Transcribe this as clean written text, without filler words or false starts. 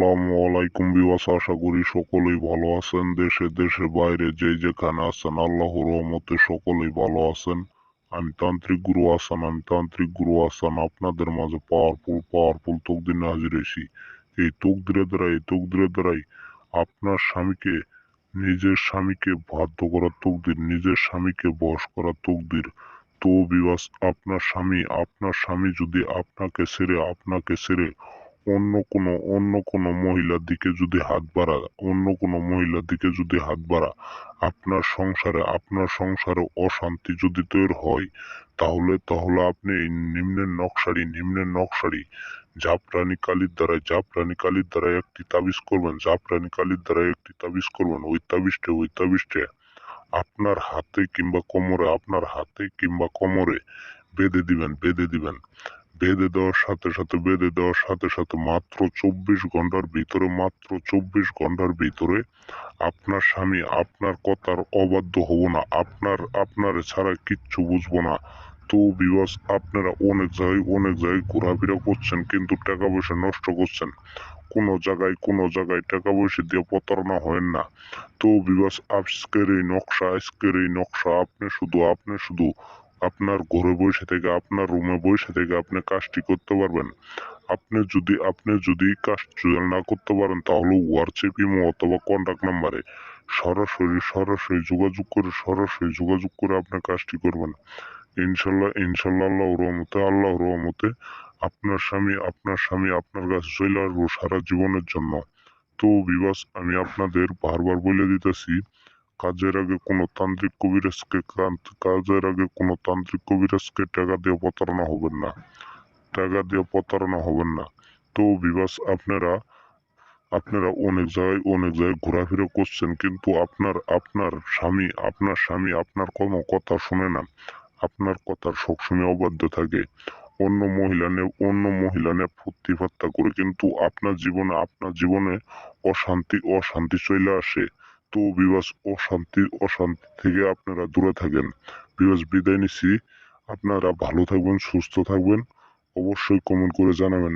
আসসালামু আলাইকুম বিওয়াস, আশা করি সকলেই ভালো আছেন। দেশে দেশের বাইরে যে যেখানে আছেন আল্লাহর রহমতে সকলেই ভালো আছেন। আমি তান্ত্রিক গুরু হাসান আপনাদের মাঝে পাওয়ারফুল তকদির নিয়ে হাজির হয়েছি। এই তকদিরের দ্বারাই আপনার স্বামীকে, নিজের স্বামীকে বাধ্য করার তকদির, নিজের স্বামীকে বশ করার তকদির। তো বিওয়াস, আপনার স্বামী যদি আপনাকে ছেড়ে অন্য কোনো মহিলার দিকে যদি হাত বাড়া, আপনার সংসারে অশান্তি যদি তৈরি হয়, তাহলে আপনি এই নিম্নের নকশারি জাফরানি কালির দ্বারা একটি তাবিজ করবেন। ওই তাবিজটা আপনার হাতে কিংবা কোমরে বেঁধে দিবেন। বেঁধে দেওয়ার সাথে সাথে মাত্র 24 ঘন্টার ভিতরে আপনার স্বামী আপনার কথার অবাধ্য হব না, আপনার ছাড়া কিচ্ছু বুঝবো না। তো বিবাস, আপনারা অনেক জায়গায় ঘোরাফেরা করছেন কিন্তু টাকা পয়সা নষ্ট করছেন। কোনো জায়গায় টাকা পয়সা দিয়ে প্রতারণা হয় না। তো বিবাস, আজকের এই নকশা আপনি শুধু আপনার ঘরে বসে থেকে, আপনার রুমে বসে থেকে আপনি কাজটি করতে পারবেন। আপনি যদি কাজটি না করতে পারেন, তাহলে হোয়াটসঅ্যাপ, ইমো অথবা কন্টাক্ট নাম্বারে সরাসরি যোগাযোগ করে আপনি কাজটি করবেন। ইনশাল্লাহ আল্লাহর রহমতে আপনার স্বামী আপনার কাছে চলে আসবো সারা জীবনের জন্য। তো বিবাস, আমি আপনাদের বারবার বলে দিতেছি, কাজের আগে কোনো তান্ত্রিক কবিরাজকে টাকা দিয়ে প্রতারণা হবেন না। তো বিবাস, আপনারা অনেক জায়গায় ঘোরাফেরা করছেন কিন্তু আপনার স্বামী আপনার কোনো কথা শুনে না, আপনার কথার সবসময় অবাধ্য থাকে। অন্য মহিলা নিয়ে ফুর্তি ফাত্তা করে, কিন্তু আপনার জীবনে অশান্তি চলে আসে। তো বিবাস, অশান্তি থেকে আপনারা দূরে থাকেন। বিবাস, বিদায় নিচ্ছি। আপনারা ভালো থাকবেন, সুস্থ থাকবেন। অবশ্যই কমেন্ট করে জানাবেন।